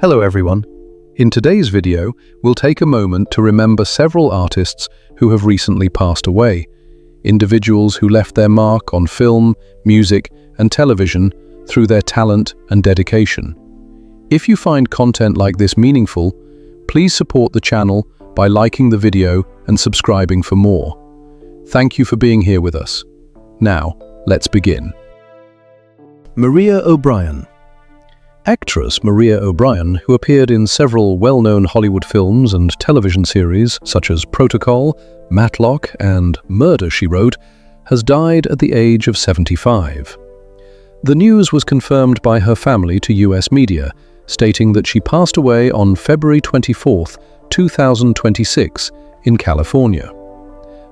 Hello everyone. In today's video, we'll take a moment to remember several artists who have recently passed away, individuals who left their mark on film, music, and television through their talent and dedication. If you find content like this meaningful, please support the channel by liking the video and subscribing for more. Thank you for being here with us. Now, let's begin. Maria O'Brien. Actress Maria O'Brien, who appeared in several well-known Hollywood films and television series such as Protocol, Matlock, and Murder, She Wrote, has died at the age of 75. The news was confirmed by her family to US media, stating that she passed away on February 24, 2026, in California.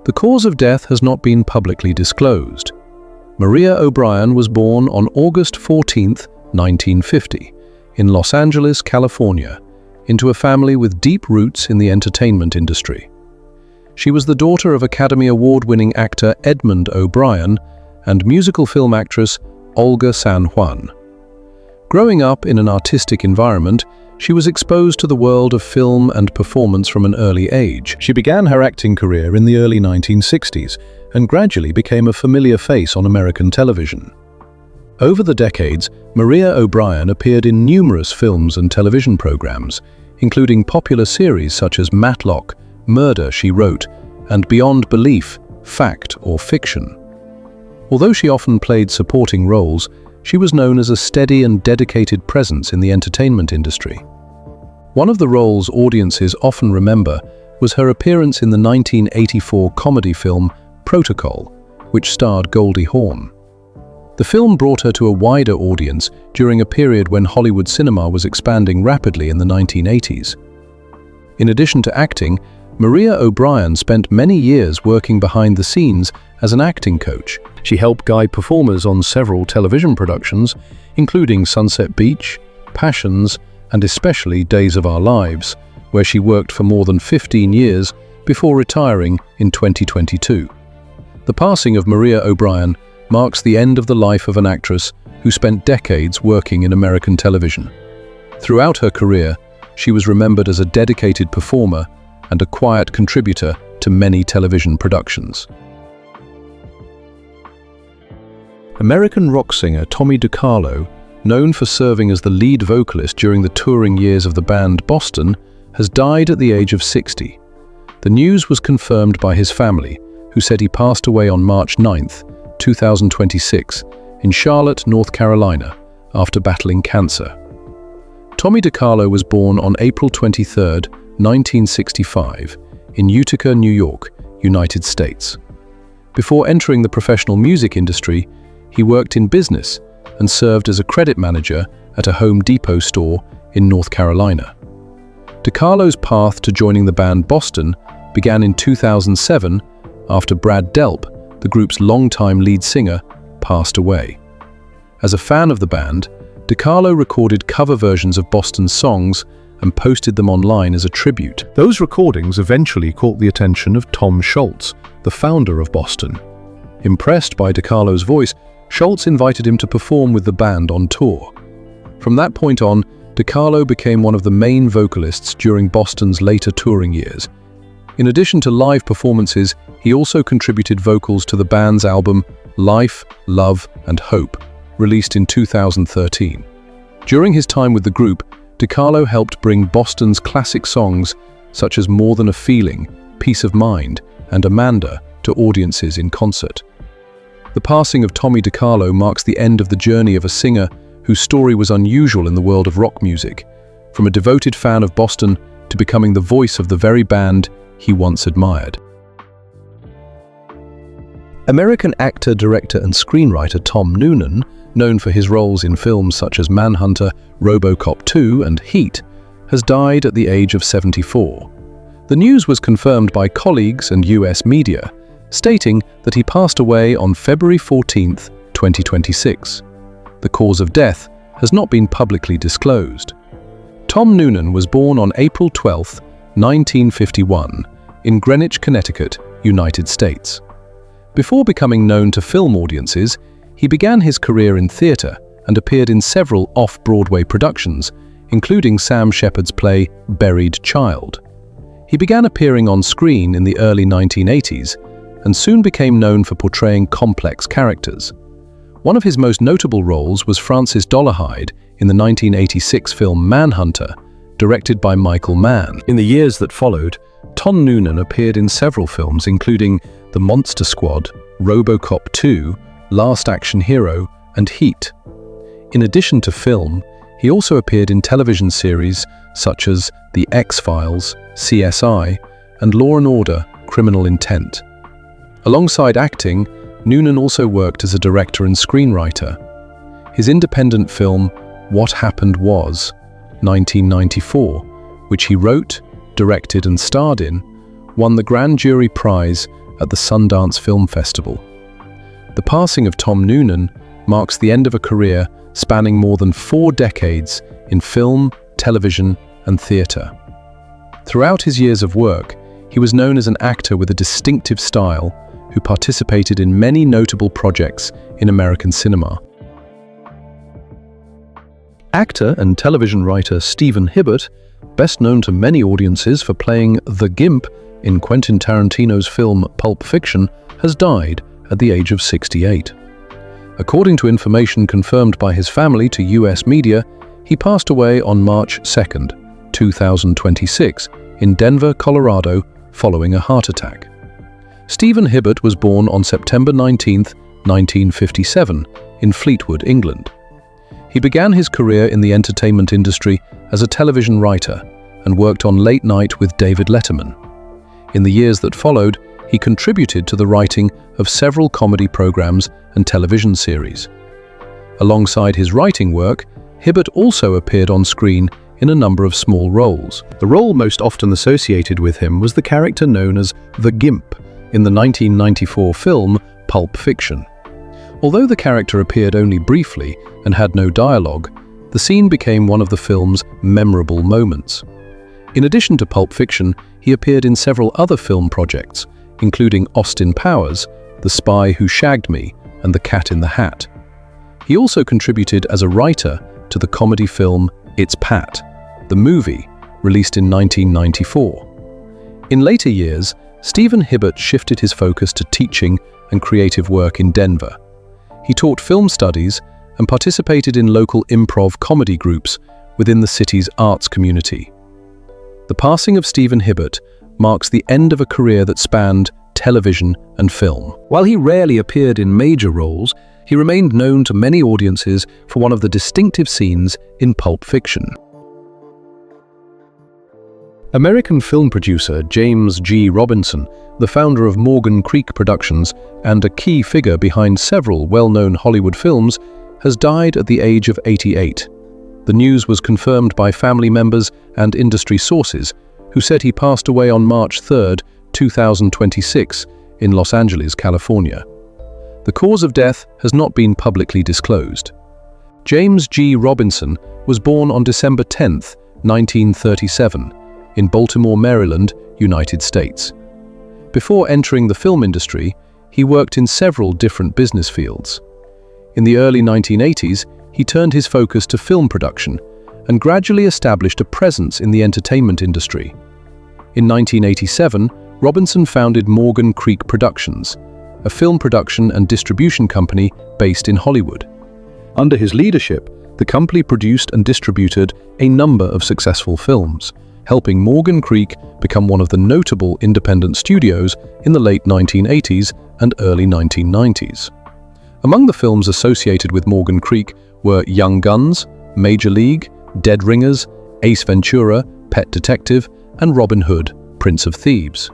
The cause of death has not been publicly disclosed. Maria O'Brien was born on August 14, 1950, in Los Angeles, California, into a family with deep roots in the entertainment industry. She was the daughter of Academy Award-winning actor Edmund O'Brien and musical film actress Olga San Juan. Growing up in an artistic environment, she was exposed to the world of film and performance from an early age. She began her acting career in the early 1960s and gradually became a familiar face on American television. Over the decades, Maria O'Brien appeared in numerous films and television programs, including popular series such as Matlock, Murder, She Wrote, and Beyond Belief, Fact or Fiction. Although she often played supporting roles, she was known as a steady and dedicated presence in the entertainment industry. One of the roles audiences often remember was her appearance in the 1984 comedy film Protocol, which starred Goldie Hawn. The film brought her to a wider audience during a period when Hollywood cinema was expanding rapidly in the 1980s. In addition to acting, Maria O'Brien spent many years working behind the scenes as an acting coach. She helped guide performers on several television productions, including Sunset Beach, Passions, and especially Days of Our Lives, where she worked for more than 15 years before retiring in 2022. The passing of Maria O'Brien marks the end of the life of an actress who spent decades working in American television. Throughout her career, she was remembered as a dedicated performer and a quiet contributor to many television productions. American rock singer Tommy DeCarlo, known for serving as the lead vocalist during the touring years of the band Boston, has died at the age of 60. The news was confirmed by his family, who said he passed away on March 9, 2026, in Charlotte, North Carolina, after battling cancer. Tommy DeCarlo was born on April 23, 1965, in Utica, New York, United States. Before entering the professional music industry, he worked in business and served as a credit manager at a Home Depot store in North Carolina. DeCarlo's path to joining the band Boston began in 2007 after Brad Delp, the group's longtime lead singer, passed away. As a fan of the band, DeCarlo recorded cover versions of Boston's songs and posted them online as a tribute. Those recordings eventually caught the attention of Tom Scholz, the founder of Boston. Impressed by DeCarlo's voice, Scholz invited him to perform with the band on tour. From that point on, DeCarlo became one of the main vocalists during Boston's later touring years. In addition to live performances, he also contributed vocals to the band's album Life, Love, and Hope, released in 2013. During his time with the group, DeCarlo helped bring Boston's classic songs such as More Than a Feeling, Peace of Mind, and Amanda to audiences in concert. The passing of Tommy DeCarlo marks the end of the journey of a singer whose story was unusual in the world of rock music, from a devoted fan of Boston to becoming the voice of the very band he once admired. American actor, director, and screenwriter Tom Noonan, known for his roles in films such as Manhunter, RoboCop 2, and Heat, has died at the age of 74. The news was confirmed by colleagues and US media, stating that he passed away on February 14, 2026. The cause of death has not been publicly disclosed. Tom Noonan was born on April 12, 1951, in Greenwich, Connecticut, United States. Before becoming known to film audiences, he began his career in theater and appeared in several off-Broadway productions, including Sam Shepard's play Buried Child. He began appearing on screen in the early 1980s and soon became known for portraying complex characters. One of his most notable roles was Francis Dolarhyde in the 1986 film Manhunter, directed by Michael Mann. In the years that followed, Tom Noonan appeared in several films including The Monster Squad, RoboCop 2, Last Action Hero, and Heat. In addition to film, he also appeared in television series such as The X-Files, CSI, and Law & Order: Criminal Intent. Alongside acting, Noonan also worked as a director and screenwriter. His independent film, What Happened Was, 1994, which he wrote, directed and starred in, won the Grand Jury Prize at the Sundance Film Festival. The passing of Tom Noonan marks the end of a career spanning more than 4 decades in film, television, and theatre. Throughout his years of work, he was known as an actor with a distinctive style who participated in many notable projects in American cinema. Actor and television writer Stephen Hibbert, best known to many audiences for playing the Gimp in Quentin Tarantino's film Pulp Fiction, has died at the age of 68. According to information confirmed by his family to US media, he passed away on March 2, 2026, in Denver, Colorado, following a heart attack. Stephen Hibbert was born on September 19, 1957, in Fleetwood, England. He began his career in the entertainment industry as a television writer and worked on Late Night with David Letterman. In the years that followed, he contributed to the writing of several comedy programs and television series. Alongside his writing work, Hibbert also appeared on screen in a number of small roles. The role most often associated with him was the character known as the Gimp in the 1994 film Pulp Fiction. Although the character appeared only briefly and had no dialogue, the scene became one of the film's memorable moments. In addition to Pulp Fiction, he appeared in several other film projects, including Austin Powers, The Spy Who Shagged Me, and The Cat in the Hat. He also contributed as a writer to the comedy film It's Pat, the movie, released in 1994. In later years, Stephen Hibbert shifted his focus to teaching and creative work in Denver. He taught film studies and participated in local improv comedy groups within the city's arts community. The passing of Stephen Hibbert marks the end of a career that spanned television and film. While he rarely appeared in major roles, he remained known to many audiences for one of the distinctive scenes in Pulp Fiction. American film producer James G. Robinson, the founder of Morgan Creek Productions and a key figure behind several well-known Hollywood films, has died at the age of 88. The news was confirmed by family members and industry sources, who said he passed away on March 3, 2026, in Los Angeles, California. The cause of death has not been publicly disclosed. James G. Robinson was born on December 10, 1937, in Baltimore, Maryland, United States. Before entering the film industry, he worked in several different business fields. In the early 1980s, he turned his focus to film production and gradually established a presence in the entertainment industry. In 1987, Robinson founded Morgan Creek Productions, a film production and distribution company based in Hollywood. Under his leadership, the company produced and distributed a number of successful films, helping Morgan Creek become one of the notable independent studios in the late 1980s and early 1990s. Among the films associated with Morgan Creek were Young Guns, Major League, Dead Ringers, Ace Ventura, Pet Detective, and Robin Hood, Prince of Thieves.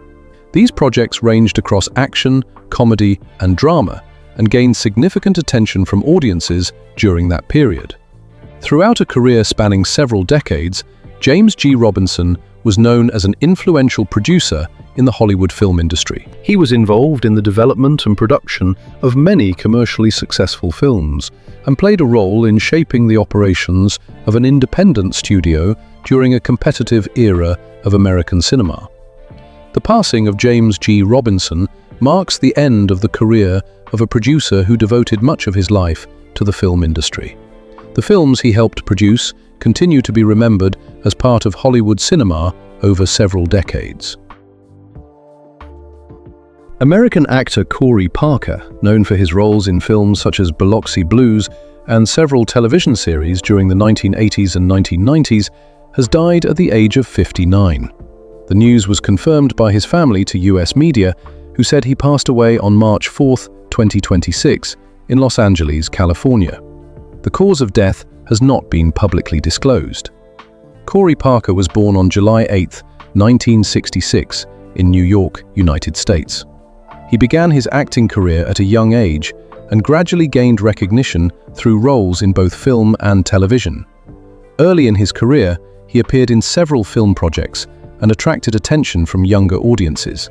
These projects ranged across action, comedy, and drama, and gained significant attention from audiences during that period. Throughout a career spanning several decades, James G. Robinson was known as an influential producer in the Hollywood film industry. He was involved in the development and production of many commercially successful films and played a role in shaping the operations of an independent studio during a competitive era of American cinema. The passing of James G. Robinson marks the end of the career of a producer who devoted much of his life to the film industry. The films he helped produce continue to be remembered as part of Hollywood cinema over several decades. American actor Corey Parker, known for his roles in films such as Biloxi Blues and several television series during the 1980s and 1990s, has died at the age of 59. The news was confirmed by his family to US media, who said he passed away on March 4, 2026, in Los Angeles, California. The cause of death has not been publicly disclosed. Corey Parker was born on July 8, 1966, in New York, United States. He began his acting career at a young age and gradually gained recognition through roles in both film and television. Early in his career, he appeared in several film projects and attracted attention from younger audiences.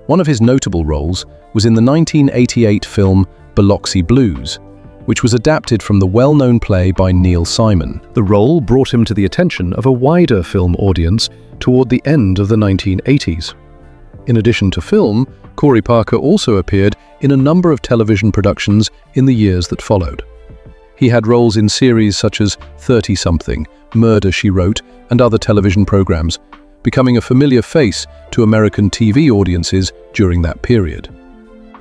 One of his notable roles was in the 1988 film Biloxi Blues, which was adapted from the well-known play by Neil Simon. The role brought him to the attention of a wider film audience toward the end of the 1980s. In addition to film, Corey Parker also appeared in a number of television productions in the years that followed. He had roles in series such as 30-something, Murder, She Wrote, and other television programs, becoming a familiar face to American TV audiences during that period.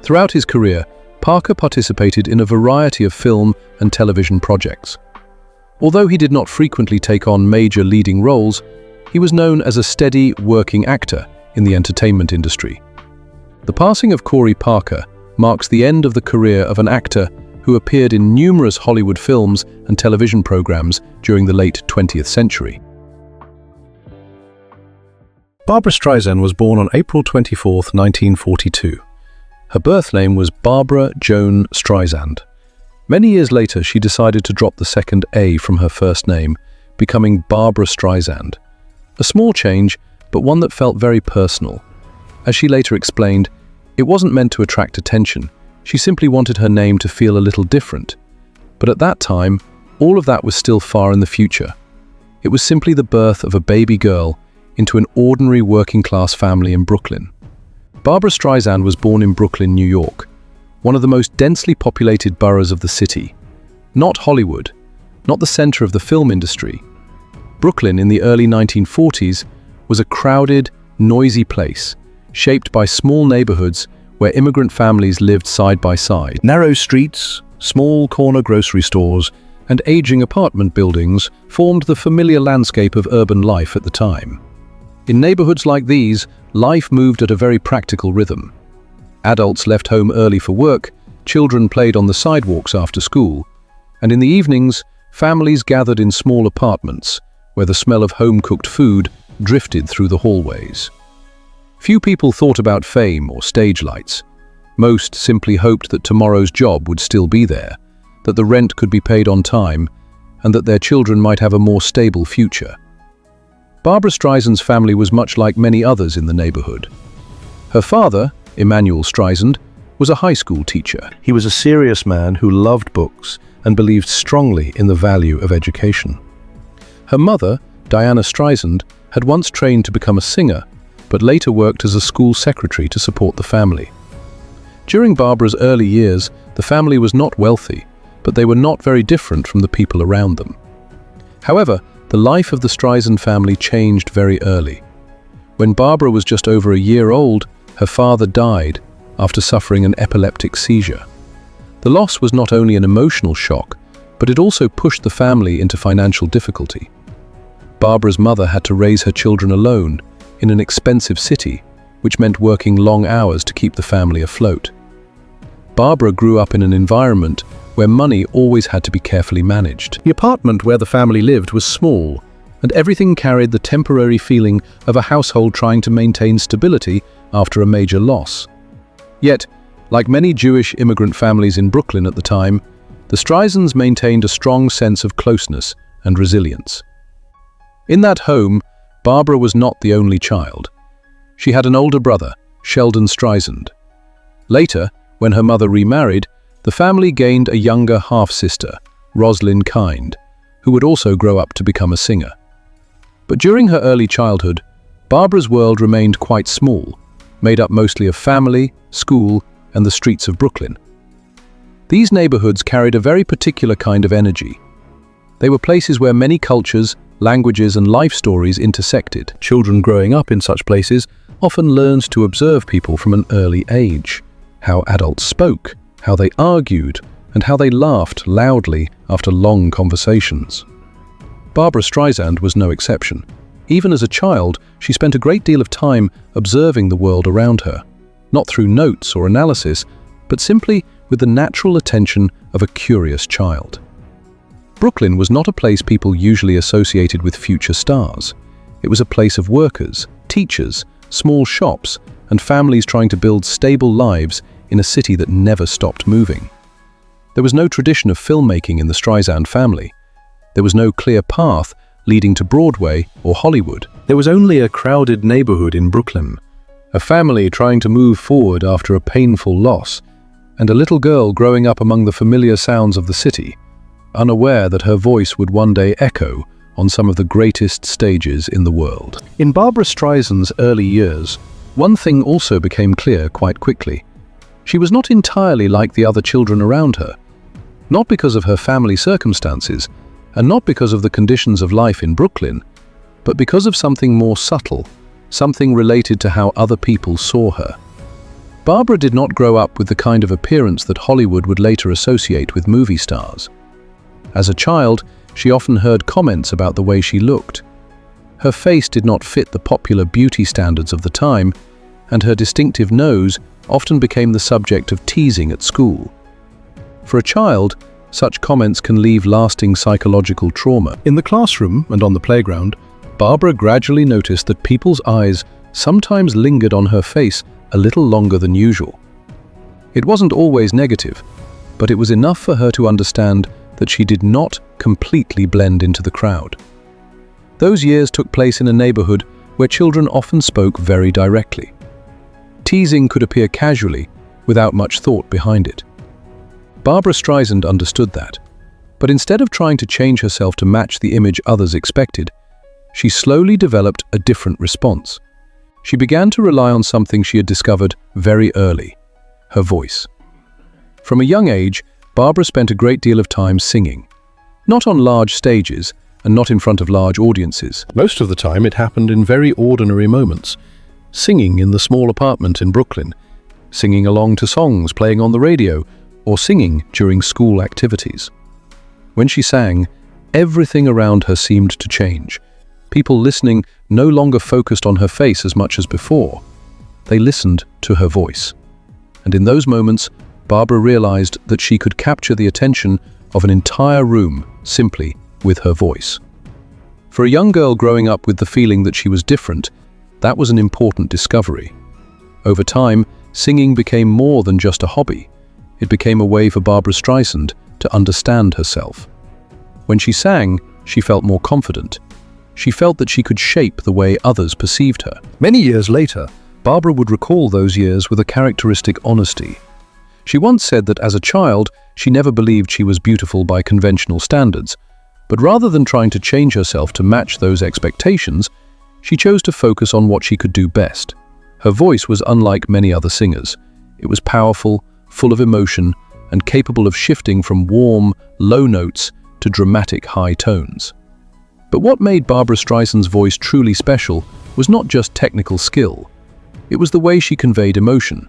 Throughout his career, Parker participated in a variety of film and television projects. Although he did not frequently take on major leading roles, he was known as a steady, working actor in the entertainment industry. The passing of Corey Parker marks the end of the career of an actor who appeared in numerous Hollywood films and television programs during the late 20th century. Barbra Streisand was born on April 24, 1942. Her birth name was Barbara Joan Streisand. Many years later, she decided to drop the second A from her first name, becoming Barbra Streisand. A small change, but one that felt very personal. As she later explained, it wasn't meant to attract attention. She simply wanted her name to feel a little different. But at that time, all of that was still far in the future. It was simply the birth of a baby girl into an ordinary working-class family in Brooklyn. Barbra Streisand was born in Brooklyn, New York, one of the most densely populated boroughs of the city. Not Hollywood, not the center of the film industry. Brooklyn in the early 1940s was a crowded, noisy place, shaped by small neighborhoods where immigrant families lived side by side. Narrow streets, small corner grocery stores, and aging apartment buildings formed the familiar landscape of urban life at the time. In neighborhoods like these, life moved at a very practical rhythm. Adults left home early for work, children played on the sidewalks after school, and in the evenings, families gathered in small apartments where the smell of home-cooked food drifted through the hallways. Few people thought about fame or stage lights. Most simply hoped that tomorrow's job would still be there, that the rent could be paid on time, and that their children might have a more stable future. Barbra Streisand's family was much like many others in the neighborhood. Her father, Emanuel Streisand, was a high school teacher. He was a serious man who loved books and believed strongly in the value of education. Her mother, Diana Streisand, had once trained to become a singer, but later worked as a school secretary to support the family. During Barbara's early years, the family was not wealthy, but they were not very different from the people around them. However, the life of the Streisand family changed very early. When Barbara was just over a year old, her father died after suffering an epileptic seizure. The loss was not only an emotional shock, but it also pushed the family into financial difficulty. Barbara's mother had to raise her children alone in an expensive city, which meant working long hours to keep the family afloat. Barbara grew up in an environment where money always had to be carefully managed. The apartment where the family lived was small, and everything carried the temporary feeling of a household trying to maintain stability after a major loss. Yet, like many Jewish immigrant families in Brooklyn at the time, the Streisands maintained a strong sense of closeness and resilience. In that home, Barbara was not the only child. She had an older brother, Sheldon Streisand. Later, when her mother remarried, the family gained a younger half-sister, Rosalind Kind, who would also grow up to become a singer. But during her early childhood, Barbara's world remained quite small, made up mostly of family, school, and the streets of Brooklyn. These neighborhoods carried a very particular kind of energy. They were places where many cultures, languages, and life stories intersected. Children growing up in such places often learned to observe people from an early age, how adults spoke, how they argued, and how they laughed loudly after long conversations. Barbra Streisand was no exception. Even as a child, she spent a great deal of time observing the world around her, not through notes or analysis, but simply with the natural attention of a curious child. Brooklyn was not a place people usually associated with future stars. It was a place of workers, teachers, small shops, and families trying to build stable lives in a city that never stopped moving. There was no tradition of filmmaking in the Streisand family. There was no clear path leading to Broadway or Hollywood. There was only a crowded neighborhood in Brooklyn, a family trying to move forward after a painful loss, and a little girl growing up among the familiar sounds of the city, unaware that her voice would one day echo on some of the greatest stages in the world. In Barbra Streisand's early years, one thing also became clear quite quickly. She was not entirely like the other children around her, not because of her family circumstances, and not because of the conditions of life in Brooklyn, but because of something more subtle, something related to how other people saw her. Barbra did not grow up with the kind of appearance that Hollywood would later associate with movie stars. As a child, she often heard comments about the way she looked. Her face did not fit the popular beauty standards of the time, and her distinctive nose often became the subject of teasing at school. For a child, such comments can leave lasting psychological trauma. In the classroom and on the playground, Barbra gradually noticed that people's eyes sometimes lingered on her face a little longer than usual. It wasn't always negative, but it was enough for her to understand that she did not completely blend into the crowd. Those years took place in a neighborhood where children often spoke very directly. Teasing could appear casually, without much thought behind it. Barbra Streisand understood that, but instead of trying to change herself to match the image others expected, she slowly developed a different response. She began to rely on something she had discovered very early: her voice. From a young age, Barbra spent a great deal of time singing. Not on large stages, and not in front of large audiences. Most of the time it happened in very ordinary moments. Singing in the small apartment in Brooklyn, singing along to songs playing on the radio, or singing during school activities. When she sang, everything around her seemed to change. People listening no longer focused on her face as much as before. They listened to her voice. And in those moments, Barbra realized that she could capture the attention of an entire room simply with her voice. For a young girl growing up with the feeling that she was different, that was an important discovery. Over time, singing became more than just a hobby. It became a way for Barbra Streisand to understand herself. When she sang, she felt more confident. She felt that she could shape the way others perceived her. Many years later, Barbra would recall those years with a characteristic honesty. She once said that as a child, she never believed she was beautiful by conventional standards, but rather than trying to change herself to match those expectations, she chose to focus on what she could do best. Her voice was unlike many other singers. It was powerful, full of emotion, and capable of shifting from warm, low notes to dramatic high tones. But what made Barbra Streisand's voice truly special was not just technical skill. It was the way she conveyed emotion.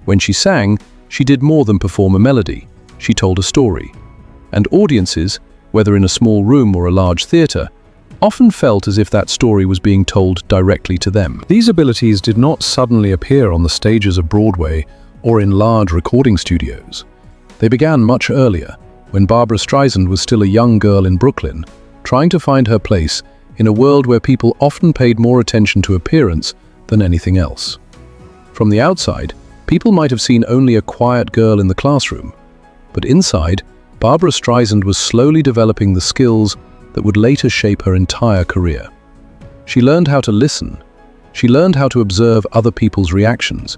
When she sang, she did more than perform a melody. She told a story. And audiences, whether in a small room or a large theater, often felt as if that story was being told directly to them. These abilities did not suddenly appear on the stages of Broadway or in large recording studios. They began much earlier, when Barbra Streisand was still a young girl in Brooklyn, trying to find her place in a world where people often paid more attention to appearance than anything else. From the outside, people might have seen only a quiet girl in the classroom, but inside, Barbra Streisand was slowly developing the skills that would later shape her entire career. She learned how to listen. She learned how to observe other people's reactions.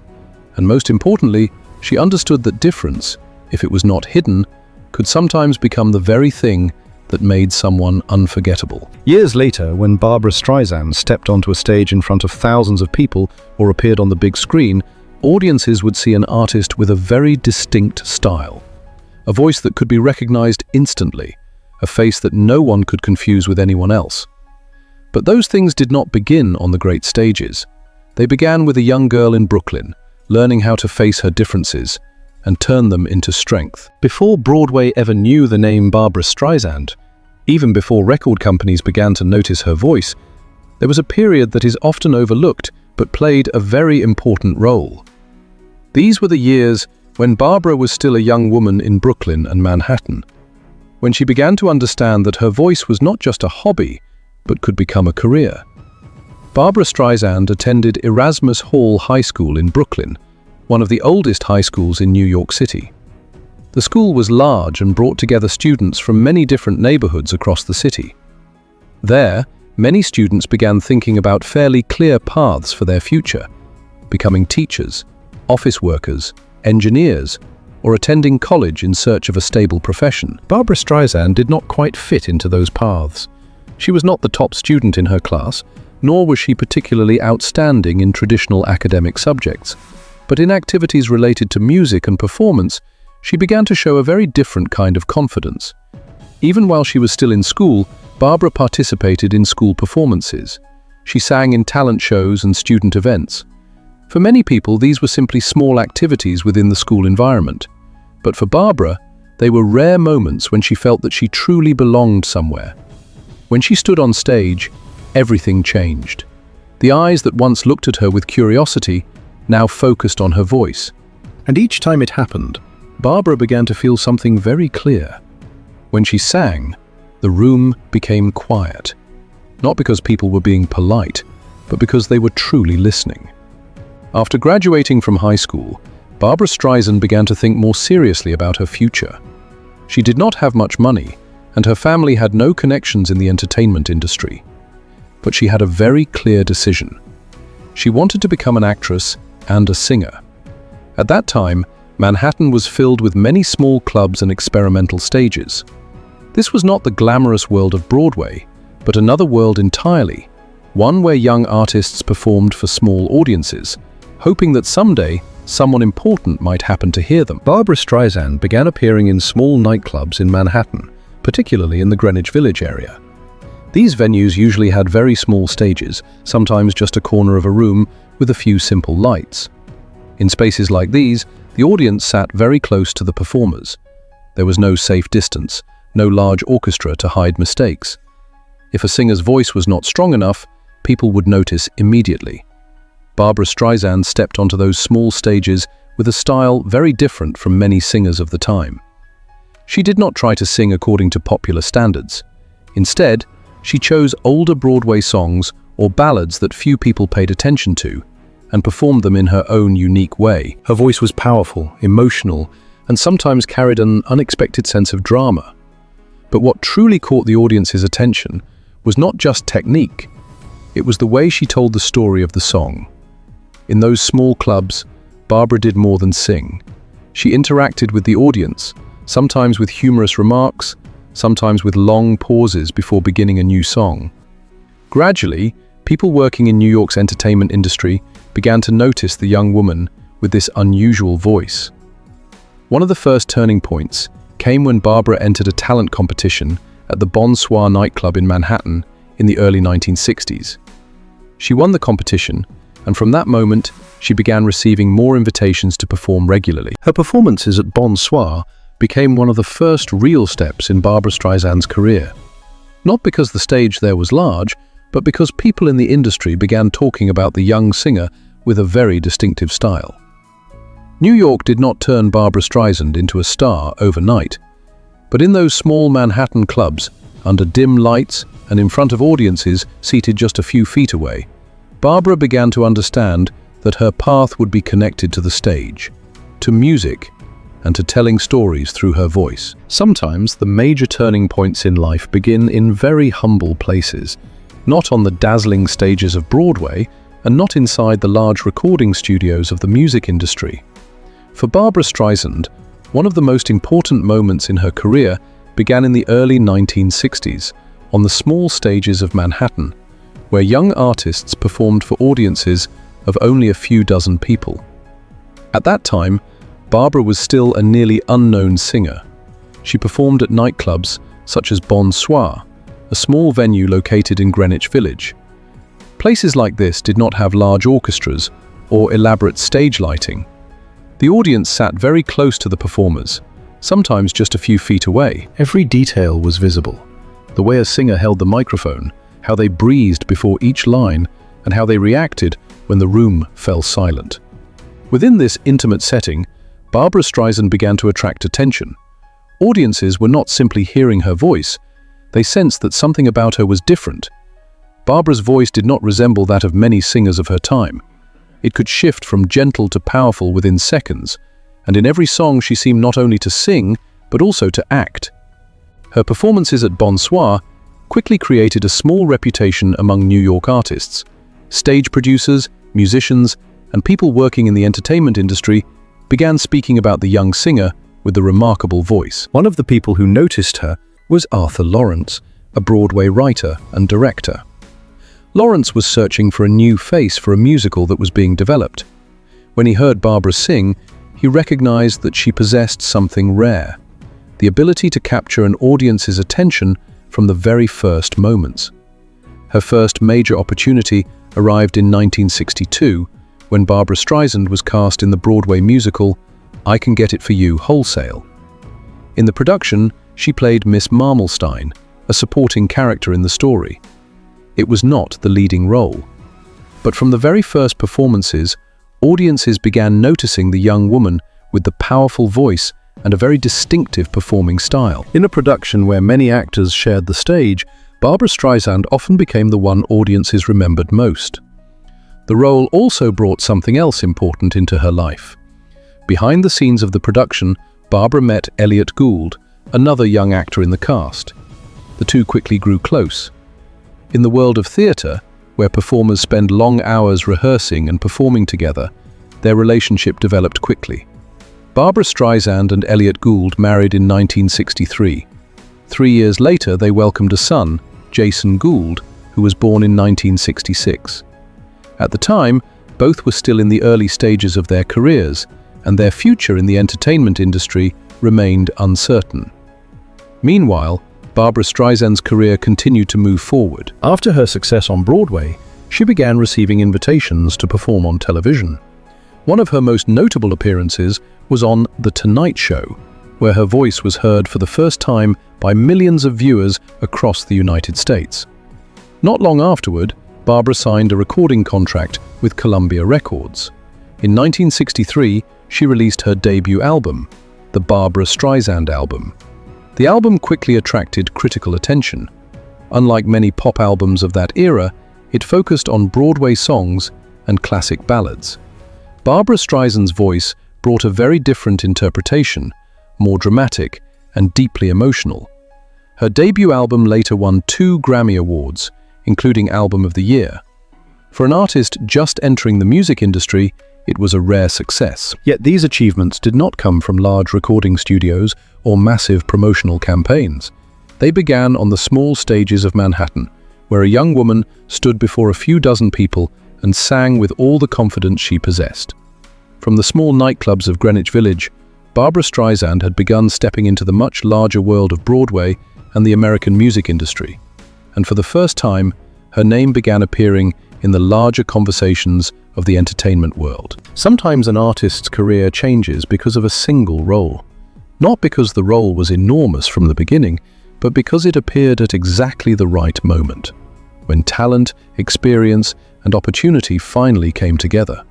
And most importantly, she understood that difference, if it was not hidden, could sometimes become the very thing that made someone unforgettable. Years later, when Barbra Streisand stepped onto a stage in front of thousands of people or appeared on the big screen, audiences would see an artist with a very distinct style. A voice that could be recognized instantly, a face that no one could confuse with anyone else. But those things did not begin on the great stages. They began with a young girl in Brooklyn, learning how to face her differences and turn them into strength. Before Broadway ever knew the name Barbra Streisand, even before record companies began to notice her voice, there was a period that is often overlooked but played a very important role. These were the years when Barbra was still a young woman in Brooklyn and Manhattan, when she began to understand that her voice was not just a hobby, but could become a career. Barbra Streisand attended Erasmus Hall High School in Brooklyn, one of the oldest high schools in New York City. The school was large and brought together students from many different neighborhoods across the city. There, many students began thinking about fairly clear paths for their future, becoming teachers, office workers, engineers, or attending college in search of a stable profession. Barbra Streisand did not quite fit into those paths. She was not the top student in her class, nor was she particularly outstanding in traditional academic subjects. But in activities related to music and performance, she began to show a very different kind of confidence. Even while she was still in school, Barbra participated in school performances. She sang in talent shows and student events. For many people, these were simply small activities within the school environment. But for Barbra, they were rare moments when she felt that she truly belonged somewhere. When she stood on stage, everything changed. The eyes that once looked at her with curiosity now focused on her voice. And each time it happened, Barbra began to feel something very clear. When she sang, the room became quiet. Not because people were being polite, but because they were truly listening. After graduating from high school, Barbra Streisand began to think more seriously about her future. She did not have much money, and her family had no connections in the entertainment industry. But she had a very clear decision. She wanted to become an actress and a singer. At that time, Manhattan was filled with many small clubs and experimental stages. This was not the glamorous world of Broadway, but another world entirely, one where young artists performed for small audiences, hoping that someday someone important might happen to hear them. Barbra Streisand began appearing in small nightclubs in Manhattan, particularly in the Greenwich Village area. These venues usually had very small stages, sometimes just a corner of a room with a few simple lights. In spaces like these, the audience sat very close to the performers. There was no safe distance, no large orchestra to hide mistakes. If a singer's voice was not strong enough, people would notice immediately. Barbra Streisand stepped onto those small stages with a style very different from many singers of the time. She did not try to sing according to popular standards. Instead, she chose older Broadway songs or ballads that few people paid attention to, and performed them in her own unique way. Her voice was powerful, emotional, and sometimes carried an unexpected sense of drama. But what truly caught the audience's attention was not just technique, it was the way she told the story of the song. In those small clubs, Barbra did more than sing. She interacted with the audience, sometimes with humorous remarks, sometimes with long pauses before beginning a new song. Gradually, people working in New York's entertainment industry began to notice the young woman with this unusual voice. One of the first turning points came when Barbra entered a talent competition at the Bonsoir nightclub in Manhattan in the early 1960s. She won the competition, and from that moment, she began receiving more invitations to perform regularly. Her performances at Bonsoir became one of the first real steps in Barbra Streisand's career. Not because the stage there was large, but because people in the industry began talking about the young singer with a very distinctive style. New York did not turn Barbra Streisand into a star overnight, but in those small Manhattan clubs, under dim lights and in front of audiences seated just a few feet away, Barbra began to understand that her path would be connected to the stage, to music, and to telling stories through her voice. Sometimes the major turning points in life begin in very humble places, not on the dazzling stages of Broadway, and not inside the large recording studios of the music industry. For Barbra Streisand, one of the most important moments in her career began in the early 1960s, on the small stages of Manhattan, where young artists performed for audiences of only a few dozen people. At that time, Barbra was still a nearly unknown singer. She performed at nightclubs, such as Bonsoir, a small venue located in Greenwich Village. Places like this did not have large orchestras or elaborate stage lighting. The audience sat very close to the performers, sometimes just a few feet away. Every detail was visible. The way a singer held the microphone, how they breathed before each line, and how they reacted when the room fell silent. Within this intimate setting, Barbra Streisand began to attract attention. Audiences were not simply hearing her voice, they sensed that something about her was different. Barbra's voice did not resemble that of many singers of her time. It could shift from gentle to powerful within seconds, and in every song she seemed not only to sing, but also to act. Her performances at Bonsoir quickly created a small reputation among New York artists. Stage producers, musicians, and people working in the entertainment industry began speaking about the young singer with the remarkable voice. One of the people who noticed her was Arthur Lawrence, a Broadway writer and director. Lawrence was searching for a new face for a musical that was being developed. When he heard Barbra sing, he recognized that she possessed something rare, the ability to capture an audience's attention from the very first moments. Her first major opportunity arrived in 1962, when Barbra Streisand was cast in the Broadway musical I Can Get It For You Wholesale. In the production, she played Miss Marmelstein, a supporting character in the story. It was not the leading role. But from the very first performances, audiences began noticing the young woman with the powerful voice and a very distinctive performing style. In a production where many actors shared the stage, Barbra Streisand often became the one audiences remembered most. The role also brought something else important into her life. Behind the scenes of the production, Barbra met Elliot Gould, another young actor in the cast. The two quickly grew close. In the world of theatre, where performers spend long hours rehearsing and performing together, their relationship developed quickly. Barbra Streisand and Elliot Gould married in 1963. 3 years later, they welcomed a son, Jason Gould, who was born in 1966. At the time, both were still in the early stages of their careers, and their future in the entertainment industry remained uncertain. Meanwhile, Barbra Streisand's career continued to move forward. After her success on Broadway, she began receiving invitations to perform on television. One of her most notable appearances was on The Tonight Show, where her voice was heard for the first time by millions of viewers across the United States. Not long afterward, Barbra signed a recording contract with Columbia Records. In 1963, she released her debut album, the Barbra Streisand album. The album quickly attracted critical attention. Unlike many pop albums of that era, it focused on Broadway songs and classic ballads. Barbra Streisand's voice brought a very different interpretation, more dramatic and deeply emotional. Her debut album later won 2 Grammy Awards, including Album of the Year. For an artist just entering the music industry, it was a rare success. Yet these achievements did not come from large recording studios or massive promotional campaigns. They began on the small stages of Manhattan, where a young woman stood before a few dozen people and sang with all the confidence she possessed. From the small nightclubs of Greenwich Village, Barbra Streisand had begun stepping into the much larger world of Broadway and the American music industry. And for the first time, her name began appearing in the larger conversations of the entertainment world. Sometimes an artist's career changes because of a single role. Not because the role was enormous from the beginning, but because it appeared at exactly the right moment, when talent, experience, and opportunity finally came together.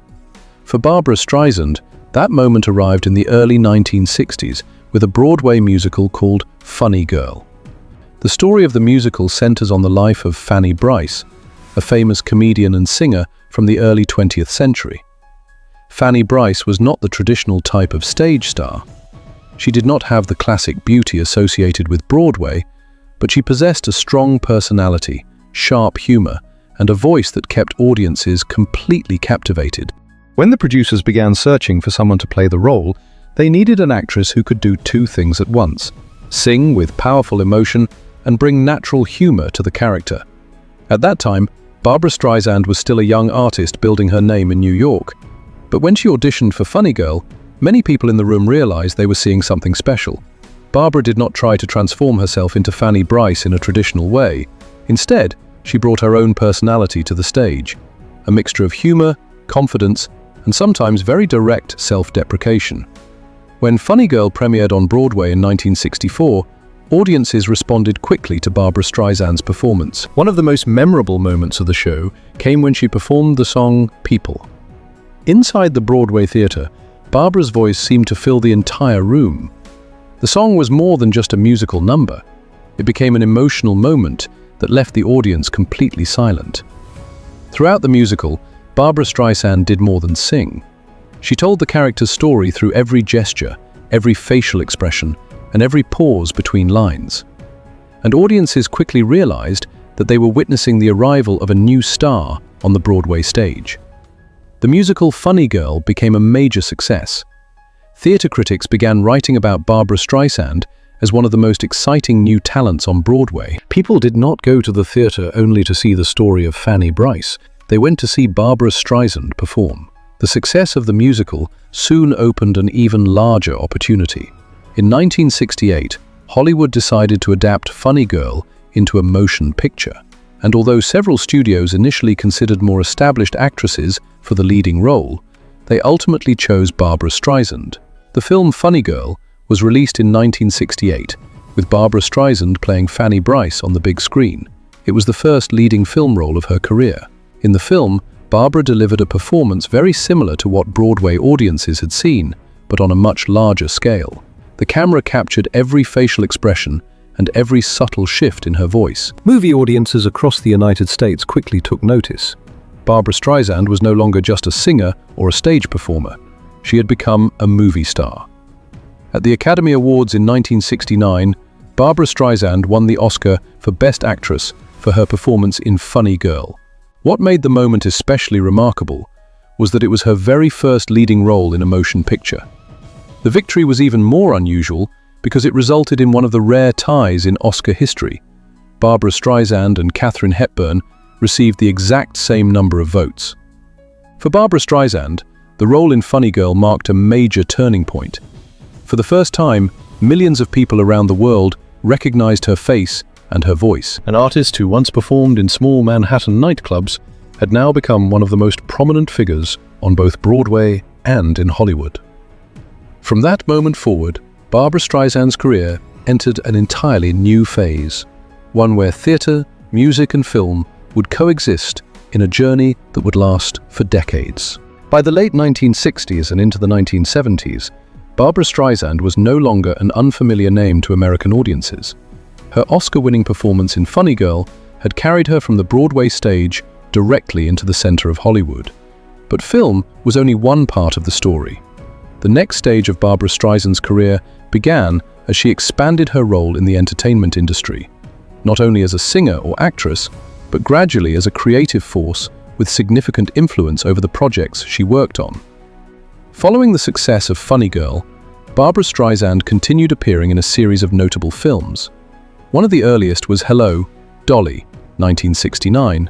For Barbra Streisand, that moment arrived in the early 1960s with a Broadway musical called Funny Girl. The story of the musical centers on the life of Fanny Brice, a famous comedian and singer from the early 20th century. Fanny Brice was not the traditional type of stage star. She did not have the classic beauty associated with Broadway, but she possessed a strong personality, sharp humor, and a voice that kept audiences completely captivated. When the producers began searching for someone to play the role, they needed an actress who could do 2 things at once: sing with powerful emotion and bring natural humor to the character. At that time, Barbra Streisand was still a young artist building her name in New York. But when she auditioned for Funny Girl, many people in the room realized they were seeing something special. Barbara did not try to transform herself into Fanny Brice in a traditional way. Instead, she brought her own personality to the stage, a mixture of humor, confidence, and sometimes very direct self-deprecation. When Funny Girl premiered on Broadway in 1964, audiences responded quickly to Barbra Streisand's performance. One of the most memorable moments of the show came when she performed the song People. Inside the Broadway theater, Barbara's voice seemed to fill the entire room. The song was more than just a musical number. It became an emotional moment that left the audience completely silent. Throughout the musical, Barbra Streisand did more than sing. She told the character's story through every gesture, every facial expression, and every pause between lines. And audiences quickly realized that they were witnessing the arrival of a new star on the Broadway stage. The musical Funny Girl became a major success. Theater critics began writing about Barbra Streisand as one of the most exciting new talents on Broadway. People did not go to the theater only to see the story of Fanny Brice. They went to see Barbra Streisand perform. The success of the musical soon opened an even larger opportunity. In 1968, Hollywood decided to adapt Funny Girl into a motion picture. And although several studios initially considered more established actresses for the leading role, they ultimately chose Barbra Streisand. The film Funny Girl was released in 1968, with Barbra Streisand playing Fanny Brice on the big screen. It was the first leading film role of her career. In the film, Barbara delivered a performance very similar to what Broadway audiences had seen, but on a much larger scale. The camera captured every facial expression and every subtle shift in her voice. Movie audiences across the United States quickly took notice. Barbra Streisand was no longer just a singer or a stage performer. She had become a movie star. At the Academy Awards in 1969, Barbra Streisand won the Oscar for Best Actress for her performance in Funny Girl. What made the moment especially remarkable was that it was her very first leading role in a motion picture. The victory was even more unusual because it resulted in one of the rare ties in Oscar history. Barbra Streisand and Katharine Hepburn received the exact same number of votes. For Barbra Streisand, the role in Funny Girl marked a major turning point. For the first time, millions of people around the world recognized her face and her voice. An artist who once performed in small Manhattan nightclubs had now become one of the most prominent figures on both Broadway and in Hollywood. From that moment forward, Barbra Streisand's career entered an entirely new phase, one where theater, music and film would coexist in a journey that would last for decades. By the late 1960s and into the 1970s, Barbra Streisand was no longer an unfamiliar name to American audiences. Her Oscar-winning performance in Funny Girl had carried her from the Broadway stage directly into the center of Hollywood. But film was only one part of the story. The next stage of Barbra Streisand's career began as she expanded her role in the entertainment industry, not only as a singer or actress, but gradually as a creative force with significant influence over the projects she worked on. Following the success of Funny Girl, Barbra Streisand continued appearing in a series of notable films. One of the earliest was Hello, Dolly, 1969,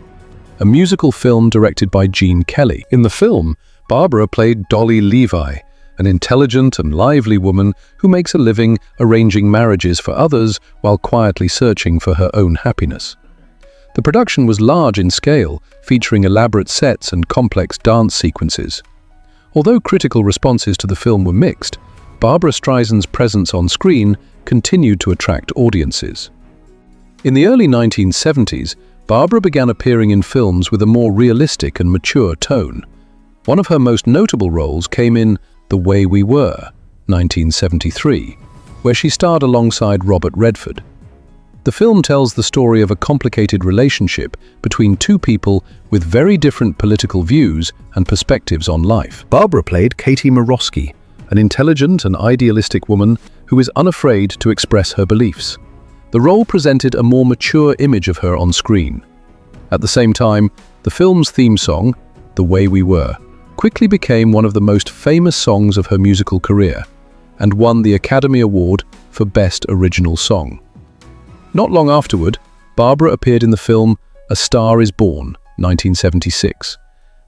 a musical film directed by Gene Kelly. In the film, Barbara played Dolly Levi, an intelligent and lively woman who makes a living arranging marriages for others while quietly searching for her own happiness. The production was large in scale, featuring elaborate sets and complex dance sequences. Although critical responses to the film were mixed, Barbra Streisand's presence on screen continued to attract audiences. In the early 1970s, Barbra began appearing in films with a more realistic and mature tone. One of her most notable roles came in The Way We Were, 1973, where she starred alongside Robert Redford. The film tells the story of a complicated relationship between two people with very different political views and perspectives on life. Barbra played Katie Morosky, an intelligent and idealistic woman who is unafraid to express her beliefs. The role presented a more mature image of her on screen. At the same time, the film's theme song, The Way We Were, quickly became one of the most famous songs of her musical career and won the Academy Award for Best Original Song. Not long afterward, Barbra appeared in the film A Star Is Born, 1976.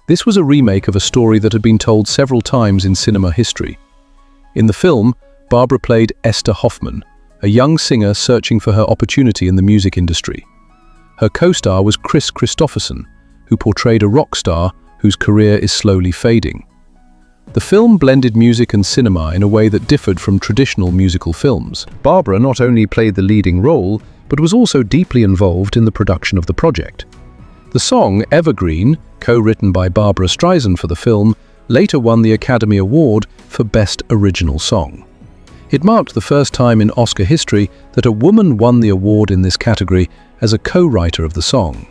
This was a remake of a story that had been told several times in cinema history. In the film, Barbra played Esther Hoffman, a young singer searching for her opportunity in the music industry. Her co-star was Chris Christopherson, who portrayed a rock star whose career is slowly fading. The film blended music and cinema in a way that differed from traditional musical films. Barbara not only played the leading role, but was also deeply involved in the production of the project. The song Evergreen, co-written by Barbra Streisand for the film, later won the Academy Award for Best Original Song. It marked the first time in Oscar history that a woman won the award in this category as a co-writer of the song.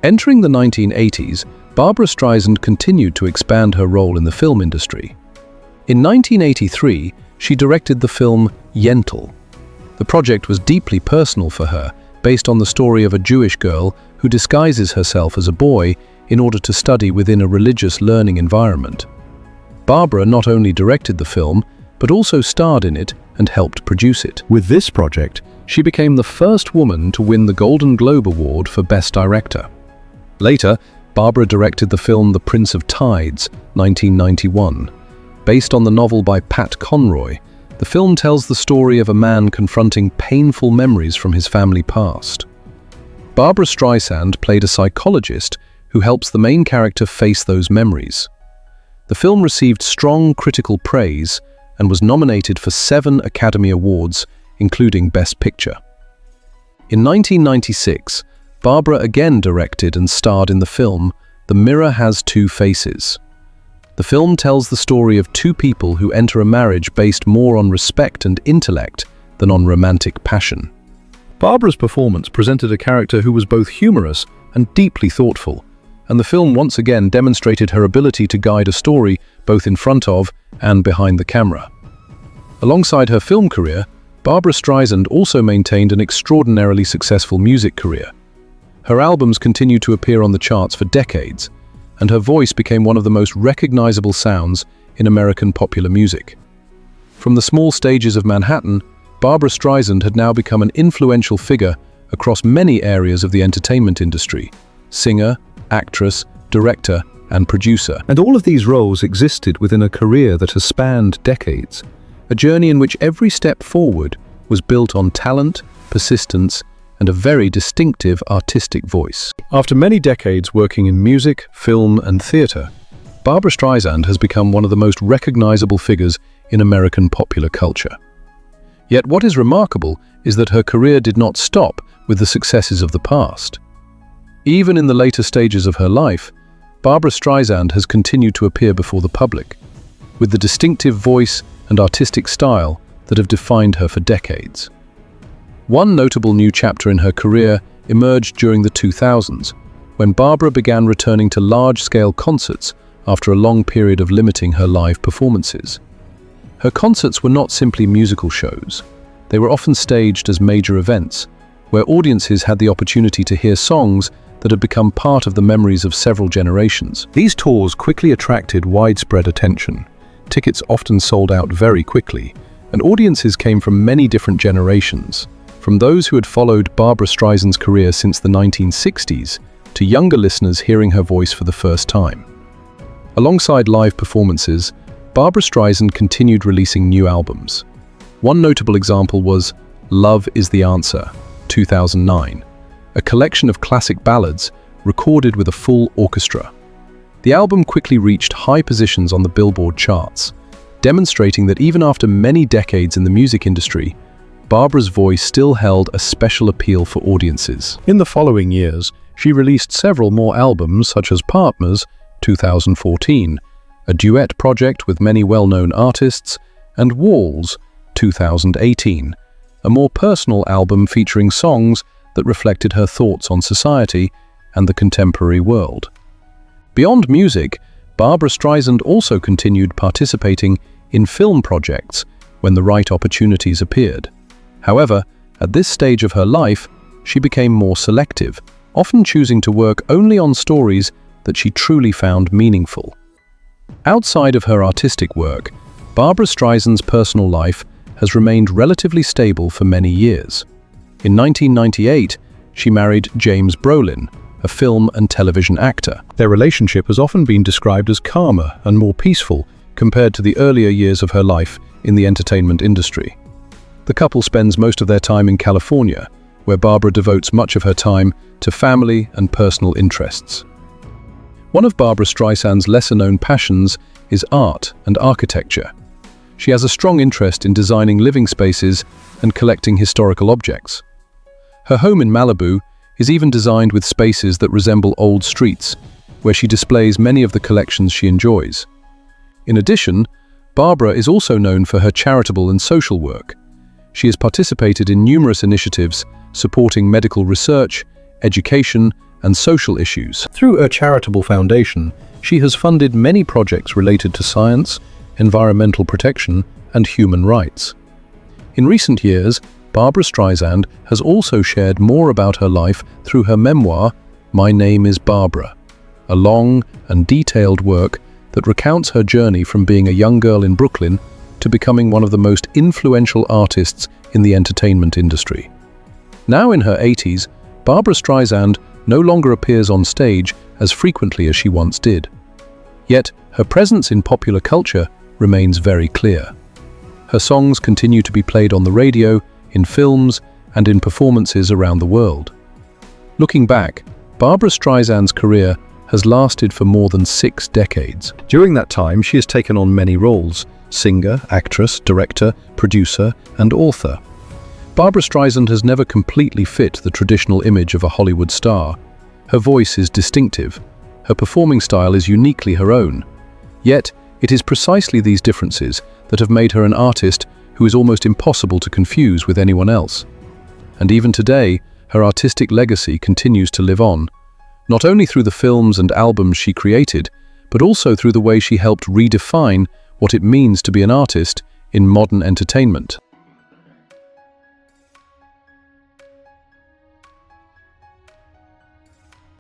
Entering the 1980s, Barbra Streisand continued to expand her role in the film industry. In 1983, she directed the film Yentl. The project was deeply personal for her, based on the story of a Jewish girl who disguises herself as a boy in order to study within a religious learning environment. Barbra not only directed the film, but also starred in it and helped produce it. With this project, she became the first woman to win the Golden Globe Award for Best Director. Later, Barbra directed the film The Prince of Tides, 1991. Based on the novel by Pat Conroy, the film tells the story of a man confronting painful memories from his family past. Barbra Streisand played a psychologist who helps the main character face those memories. The film received strong critical praise and was nominated for 7 Academy Awards, including Best Picture. In 1996, Barbra again directed and starred in the film The Mirror Has Two Faces. The film tells the story of two people who enter a marriage based more on respect and intellect than on romantic passion. Barbra's performance presented a character who was both humorous and deeply thoughtful, and the film once again demonstrated her ability to guide a story both in front of and behind the camera. Alongside her film career, Barbra Streisand also maintained an extraordinarily successful music career. Her albums continued to appear on the charts for decades, and her voice became one of the most recognizable sounds in American popular music. From the small stages of Manhattan, Barbra Streisand had now become an influential figure across many areas of the entertainment industry: singer, actress, director, and producer. And all of these roles existed within a career that has spanned decades, a journey in which every step forward was built on talent, persistence, and a very distinctive artistic voice. After many decades working in music, film, and theater, Barbra Streisand has become one of the most recognizable figures in American popular culture. Yet what is remarkable is that her career did not stop with the successes of the past. Even in the later stages of her life, Barbra Streisand has continued to appear before the public, with the distinctive voice and artistic style that have defined her for decades. One notable new chapter in her career emerged during the 2000s, when Barbra began returning to large-scale concerts after a long period of limiting her live performances. Her concerts were not simply musical shows. They were often staged as major events, where audiences had the opportunity to hear songs that had become part of the memories of several generations. These tours quickly attracted widespread attention. Tickets often sold out very quickly, and audiences came from many different generations, from those who had followed Barbra Streisand's career since the 1960s to younger listeners hearing her voice for the first time. Alongside live performances, Barbra Streisand continued releasing new albums. One notable example was Love Is the Answer, 2009, a collection of classic ballads recorded with a full orchestra. The album quickly reached high positions on the Billboard charts, demonstrating that even after many decades in the music industry, Barbra's voice still held a special appeal for audiences. In the following years, she released several more albums such as Partners, 2014, a duet project with many well-known artists, and Walls, 2018, a more personal album featuring songs that reflected her thoughts on society and the contemporary world. Beyond music, Barbra Streisand also continued participating in film projects when the right opportunities appeared. However, at this stage of her life, she became more selective, often choosing to work only on stories that she truly found meaningful. Outside of her artistic work, Barbra Streisand's personal life has remained relatively stable for many years. In 1998, she married James Brolin, a film and television actor. Their relationship has often been described as calmer and more peaceful compared to the earlier years of her life in the entertainment industry. The couple spends most of their time in California, where Barbara devotes much of her time to family and personal interests. One of Barbra Streisand's lesser-known passions is art and architecture. She has a strong interest in designing living spaces and collecting historical objects. Her home in Malibu is even designed with spaces that resemble old streets, where she displays many of the collections she enjoys. In addition, Barbra is also known for her charitable and social work. She has participated in numerous initiatives supporting medical research, education, and social issues. Through a charitable foundation, she has funded many projects related to science, environmental protection, and human rights. In recent years, Barbra Streisand has also shared more about her life through her memoir, My Name is Barbara, a long and detailed work that recounts her journey from being a young girl in Brooklyn to becoming one of the most influential artists in the entertainment industry. Now in her 80s, Barbra Streisand no longer appears on stage as frequently as she once did. Yet, her presence in popular culture remains very clear. Her songs continue to be played on the radio, in films, and in performances around the world. Looking back, Barbra Streisand's career has lasted for more than 6 decades. During that time, she has taken on many roles: singer, actress, director, producer, and author. Barbra Streisand has never completely fit the traditional image of a Hollywood star. Her voice is distinctive. Her performing style is uniquely her own. Yet, it is precisely these differences that have made her an artist who is almost impossible to confuse with anyone else. And even today, her artistic legacy continues to live on, not only through the films and albums she created, but also through the way she helped redefine what it means to be an artist in modern entertainment.